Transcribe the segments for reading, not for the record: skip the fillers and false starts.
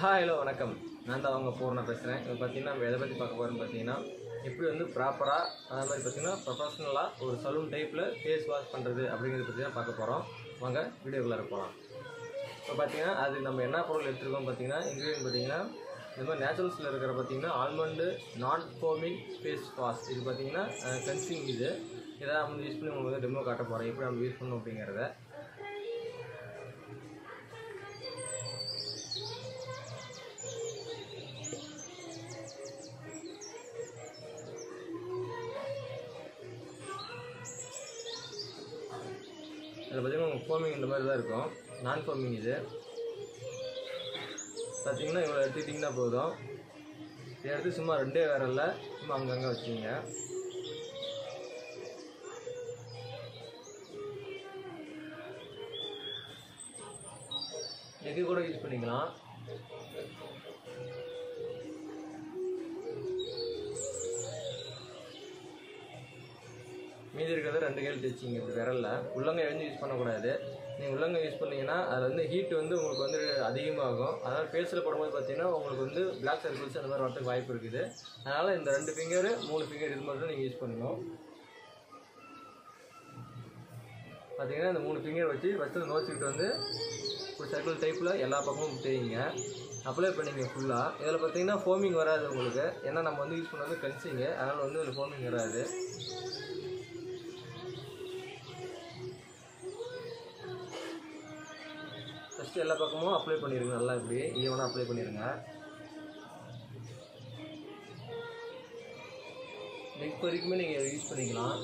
Hello வணக்கம். நான் தான் அவங்க பூர்ணா பேசுகிறேன். இப்போ பார்த்தீங்கன்னா நம்ம எதை பற்றி பார்க்க போகிறோம்னு பார்த்தீங்கன்னா எப்படி வந்து ப்ராப்பராக அது மாதிரி பார்த்தீங்கன்னா ப்ரொஃபஷ்னலாக ஒரு சலூன் டைப்பில் ஃபேஸ் வாஷ் பண்ணுறது அப்படிங்கிறத பற்றி தான் பார்க்க போகிறோம். வாங்க வீடியோக்குள்ளே போகலாம். இப்போ பார்த்தீங்கன்னா அது நம்ம என்ன பொருள் எடுத்துருக்கோம் பார்த்தீங்கன்னா இன்க்ரீடியன்ட் பார்த்தீங்கன்னா இந்த மாதிரி நேச்சுரல்ஸில் இருக்கிற பார்த்தீங்கன்னா ஆல்மண்டு நான் ஃபோமிங் ஃபேஸ் வாஷ். இது பார்த்தீங்கன்னா கன்சிங். இதை நம்ம யூஸ் பண்ணி உங்களுக்கு வந்து டெமோ காட்ட போகிறேன் எப்படி நம்ம யூஸ் பண்ணணும் அப்படிங்கிறத. அதில் பார்த்தீங்கன்னா உங்களுக்கு ஃபோமிங் இந்த மாதிரி தான் இருக்கும். நான் ஃபோமிங் இது பார்த்தீங்கன்னா இவ்வளோ எடுத்துக்கிட்டிங்கன்னா போதும். இதை எடுத்து சும்மா ரெண்டே வேறல்ல சும்மா அங்கங்கே வச்சுங்க. எது கூட யூஸ் பண்ணிக்கலாம். மீதி இருக்கிறத ரெண்டு கையில் தேய்ச்சிங்க. இப்படி விரலில் உள்ளங்கை வந்து யூஸ் பண்ணக்கூடாது. நீங்கள் உள்ளங்கை யூஸ் பண்ணிங்கன்னா அதில் வந்து ஹீட் வந்து உங்களுக்கு வந்து அதிகமாகும். அதனால் ஃபேஸில் போடும்போது பார்த்தீங்கன்னா உங்களுக்கு வந்து பிளாக் சர்க்கிள்ஸ் அந்த மாதிரி வரதுக்கு வாய்ப்பு இருக்குது. அதனால் இந்த 2 ஃபிங்கரு 3 ஃபிங்கர் இது மட்டும் நீங்கள் யூஸ் பண்ணணும். பார்த்தீங்கன்னா இந்த 3 ஃபிங்கர் வச்சு ஃபஸ்ட்டு நோச்சிக்கிட்டு வந்து ஒரு சர்க்கிள் டைப்பில் எல்லா பக்கமும் தேய்ங்க. அப்ளை பண்ணிங்க ஃபுல்லாக. இதில் பார்த்தீங்கன்னா ஃபோமிங் வராது உங்களுக்கு. ஏன்னா நம்ம வந்து யூஸ் பண்ணது கன்சிங்கு, அதனால் வந்து இதில் ஃபோமிங் வராது. ஃபஸ்ட்டு எல்லா பக்கமும் அப்ளை பண்ணிடுங்க. நல்லா இப்படி ஈவனாக அப்ளை பண்ணிடுங்க. நெக் வரைக்குமே நீங்கள் யூஸ் பண்ணிக்கலாம்.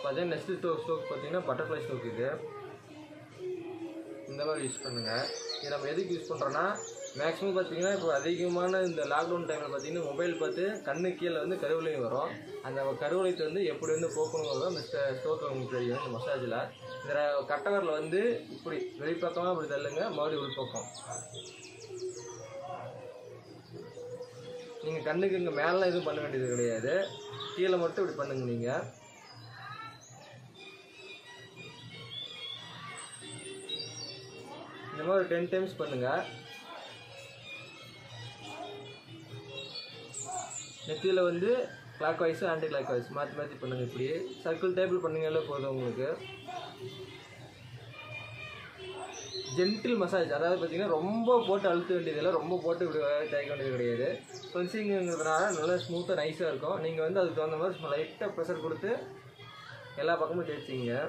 பார்த்தீங்கன்னா நெக்ஸ்ட் ஸ்டோக் பார்த்தீங்கன்னா பட்டர்ஃப்ளை ஸ்டோக். இது இந்த மாதிரி யூஸ் பண்ணுங்கள். இது நம்ம எதுக்கு யூஸ் பண்ணுறோன்னா மேக்ஸிமம் பார்த்தீங்கன்னா இப்போ அதிகமான இந்த லாக்டவுன் டைமில் பார்த்தீங்கன்னா மொபைல் பார்த்து கண்ணு கீழே வந்து கருவளையும் வரும். அந்த கருவளையத்தை வந்து எப்படி வந்து போக்கணுங்கிறதோ இந்த ஸ்டோக்கில் உங்களுக்கு தெரியும். இந்த மசாஜில் இதில் கட்டவரில் வந்து இப்படி வெளிப்பக்கமாக இப்படி தள்ளுங்க, மறுபடியும் உள்பக்கம். நீங்கள் கண்ணுக்கு இங்கே மேலாம் எதுவும் பண்ண வேண்டியது கிடையாது. கீழே மட்டும் இப்படி பண்ணுங்க. நீங்கள் இந்த மாதிரி 10 டைம்ஸ் பண்ணுங்கள். நெத்தியில் வந்து clockwise anticlockwise மாற்றி மாற்றி பண்ணுங்கள். இப்படி சர்க்கிள் டைப்பில் பண்ணுங்களே போதும் உங்களுக்கு. ஜென்டில் மசாஜ், அதாவது பார்த்தீங்கன்னா ரொம்ப போட்டு அழுத்த வேண்டியதில்லை, ரொம்ப போட்டு இப்படி தேய்க்க வேண்டியது கிடையாது. கன்சிங்கிறதுனால நல்லா ஸ்மூத்தாக நைஸாக இருக்கும். நீங்கள் வந்து அதுக்கு தகுந்த மாதிரி லைட்டாக ப்ரெஷர் கொடுத்து எல்லா பக்கமும் தேய்ச்சிங்க.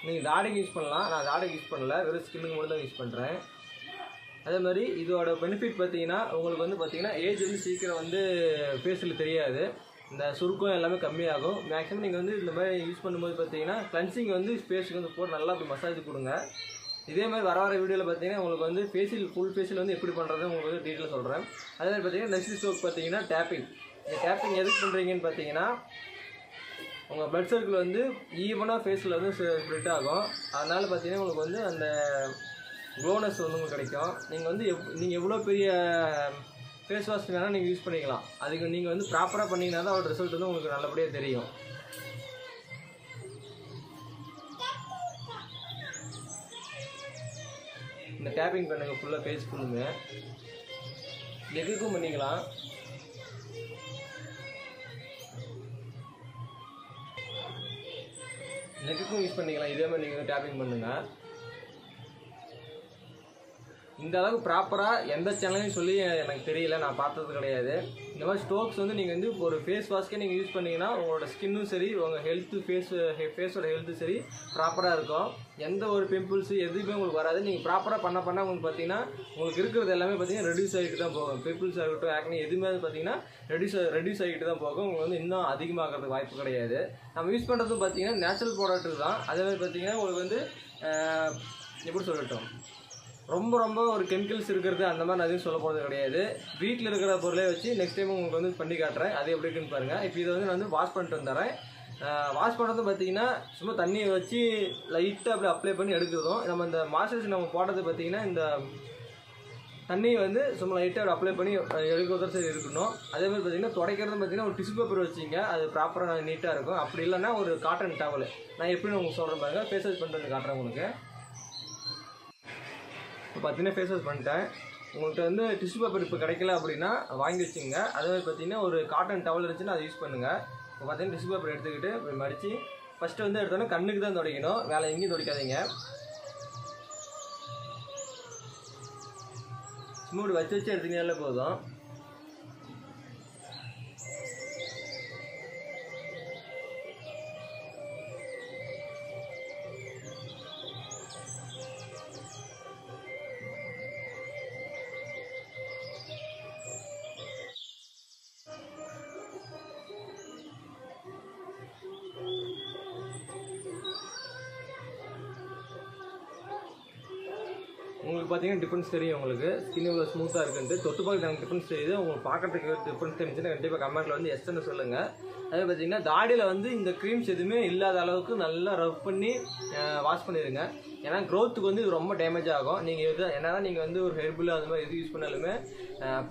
நீங்கள் தாடிக்கு யூஸ் பண்ணலாம். நான் தாடிக்கு யூஸ் பண்ணல, வெறும் ஸ்கின்னுக்கு மட்டும் தான் யூஸ் பண்ணுறேன். அதே மாதிரி இதோட பெனிஃபிட் பார்த்தீங்கன்னா உங்களுக்கு வந்து பார்த்தீங்கன்னா ஏஜ் வந்து சீக்கிரம் வந்து ஃபேஸில் தெரியாது. இந்த சுருக்கம் எல்லாமே கம்மியாகும். மேக்ஸிமம் நீங்கள் வந்து இந்த மாதிரி யூஸ் பண்ணும்போது பார்த்தீங்கன்னா கிளன்சிங் வந்து ஃபேஸுக்கு வந்து போட்டு நல்லா அப்படி மசாஜ் கொடுங்க. இதே மாதிரி வர வீடியோவில் பார்த்தீங்கன்னா உங்களுக்கு வந்து ஃபுல் ஃபேஷியல் வந்து எப்படி பண்ணுறது உங்களுக்கு வந்து டீட்டெயில் சொல்கிறேன். அதே மாதிரி பார்த்தீங்கன்னா நெக்ஸ்ட் ஸ்டோக் பார்த்தீங்கன்னா டேப்பிங். இந்த டேப்பிங் எதுக்கு பண்ணுறீங்கன்னு பார்த்தீங்கன்னா உங்கள் பிளட் சர்க்கிள் வந்து ஈவனாக ஃபேஸில் வந்து ஸ்ப்ரெட் ஆகும். அதனால் பார்த்தீங்கன்னா உங்களுக்கு வந்து அந்த க்ளோனஸ் வந்து உங்களுக்கு கிடைக்கும். நீங்கள் வந்து நீங்கள் எவ்வளோ பெரிய ஃபேஸ் வாஷ் வேணால் நீங்கள் யூஸ் பண்ணிக்கலாம். அதுக்கு நீங்கள் வந்து ப்ராப்பராக பண்ணிங்கன்னா தான் அதோட ரிசல்ட் வந்து உங்களுக்கு நல்லபடியாக தெரியும். இந்த டேப்பிங் பண்ணுங்கள் ஃபுல்லாக ஃபேஸ் ஃபுல்லுமே. நெக்குக்கும் பண்ணிக்கலாம். நெக்குக்கும் யூஸ் பண்ணிக்கலாம். இதே மாதிரி நீங்கள் டேப்பிங் பண்ணுங்கள். இந்த அளவுக்கு ப்ராப்பராக எந்த சேனலையும் சொல்லி எனக்கு தெரியல, நான் பார்த்தது கிடையாது. இந்த மாதிரி ஸ்டோக்ஸ் வந்து நீங்கள் வந்து ஒரு ஃபேஸ் வாஷ்க்கே நீங்கள் யூஸ் பண்ணிங்கன்னா உங்களோட ஸ்கின்னும் சரி உங்கள் ஹெல்த்து ஃபேஸோட ஹெல்த்து சரி ப்ராப்பராக இருக்கும். எந்த ஒரு பிம்பிள்ஸு எதுவுமே உங்களுக்கு வராது. நீங்கள் ப்ராப்பராக பண்ண உங்களுக்கு பார்த்தீங்கன்னா உங்களுக்கு இருக்கிறது எல்லாமே பார்த்தீங்கன்னா ரெடியூஸ் ஆகிட்டு தான் போகும். பிம்பிள்ஸ் ஆகட்டும் ஆக்னி எதுவுமே பார்த்தீங்கன்னா ரெடியூஸ் ஆகிட்டு தான் போகும். உங்களுக்கு வந்து இன்னும் அதிகமாகிறதுக்கு வாய்ப்பு கிடையாது. நம்ம யூஸ் பண்ணுறதும் பார்த்தீங்கன்னா நேச்சுரல் ப்ராடக்ட் தான். அதே மாதிரி பார்த்தீங்கன்னா உங்களுக்கு வந்து எப்படி சொல்லட்டும், ரொம்ப ரொம்ப ஒரு கெமிக்கல்ஸ் இருக்கிறது அந்த மாதிரி நான் எதுவும் சொல்ல போகிறது கிடையாது. வீட்டில் இருக்கிற பொருளே வச்சு நெக்ஸ்ட் டைம் உங்களுக்கு வந்து பண்ணி காட்டுறேன். அது எப்படி இருக்குன்னு பாருங்கள். இப்போ இதை வந்து நான் வந்து வாஷ் பண்ணிட்டு வந்துடுறேன். வாஷ் பண்ணுறது பார்த்தீங்கன்னா சும்மா தண்ணியை வச்சு லைட்டாக அப்படி அப்ளை பண்ணி எடுக்கிறதும், நம்ம இந்த மாய்ஸ்சரைசர் நம்ம போடுறது பார்த்தீங்கன்னா இந்த தண்ணியை வந்து சும்மா லைட்டாக அப்படி அப்ளை பண்ணி எடுக்கிறதும் சரி இருக்கணும். அதேமாதிரி பார்த்தீங்கன்னா துடைக்கிறது பார்த்தீங்கன்னா ஒரு டிஷ்யூ பேப்பர் வச்சிங்க, அது ப்ராப்பராக நீட்டாக இருக்கும். அப்படி இல்லைன்னா ஒரு காட்டன் டவல் நான் எப்படின்னு உங்களுக்கு சொல்கிறேன் பாருங்க. ஃபேஸ் வாஷ் பண்ணுறது காட்டுறேன் உங்களுக்கு. இப்போ பார்த்தீங்கன்னா ஃபேஸ் வாஷ் பண்ணிட்டேன். உங்கள்கிட்ட வந்து டிஷ்யூ பேப்பர் இப்போ கிடைக்கல அப்படின்னா வாங்கி வச்சுங்க. அதே மாதிரி பார்த்தீங்கன்னா ஒரு காட்டன் டவல் இருந்துச்சுன்னா அதை யூஸ் பண்ணுங்கள். இப்போ பார்த்தீங்கன்னா டிஷ்யூ பேப்பர் எடுத்துக்கிட்டு இப்படி மடித்து ஃபஸ்ட்டு வந்து எடுத்தோன்னா கண்ணுக்கு தான் துடைக்கணும், வேலை எங்கேயும் துடைக்காதீங்க. சும்மா இப்படி வச்சு எடுத்தீங்கனாலே போதும். உங்களுக்கு பார்த்தீங்கன்னா டிஃப்ரென்ஸ் தெரியும். உங்களுக்கு ஸ்கின் இவ்வளோ ஸ்மூத்தாக இருக்குன்ட்டு தொட்டு பார்க்க எனக்கு டிஃப்ரென்ஸ் தெரியுது. உங்களுக்கு பார்க்கறதுக்கு டிஃப்ரென்ஸ் தெரிஞ்சுன்னா கண்டிப்பாக கமெண்ட்டில் வந்து எஸ்ன்னு சொல்லுங்கள். அதே பார்த்தீங்கன்னா தாடியில் வந்து இந்த க்ரீம்ஸ் எதுவுமே இல்லாத அளவுக்கு நல்லா ரப் பண்ணி வாஷ் பண்ணிடுங்க. ஏன்னா க்ரோத்துக்கு வந்து இது ரொம்ப டேமேஜ் ஆகும். நீங்கள் எது என்னன்னா நீங்கள் வந்து ஒரு ஹெர்பல் அது மாதிரி எது யூஸ் பண்ணாலுமே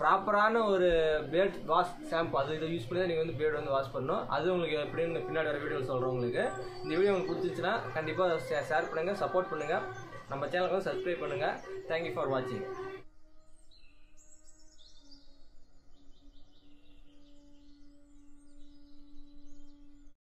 ப்ராப்பரான ஒரு பேட் வாஷ் ஷாம்பு அது இதை யூஸ் பண்ணி தான் நீங்கள் வந்து பேட் வந்து வாஷ் பண்ணணும். அது உங்களுக்கு எப்படின்னு பின்னாடி வர வீடியோ சொல்கிறேன். உங்களுக்கு இந்த வீடியோ உங்களுக்கு பிடிச்சிச்சுன்னா கண்டிப்பாக ஷேர் பண்ணுங்கள், சப்போர்ட் பண்ணுங்கள். நம்ம சேனலுக்கு வந்து சப்ஸ்கிரைப் பண்ணுங்கள். தேங்க்யூ ஃபார் வாட்சிங்.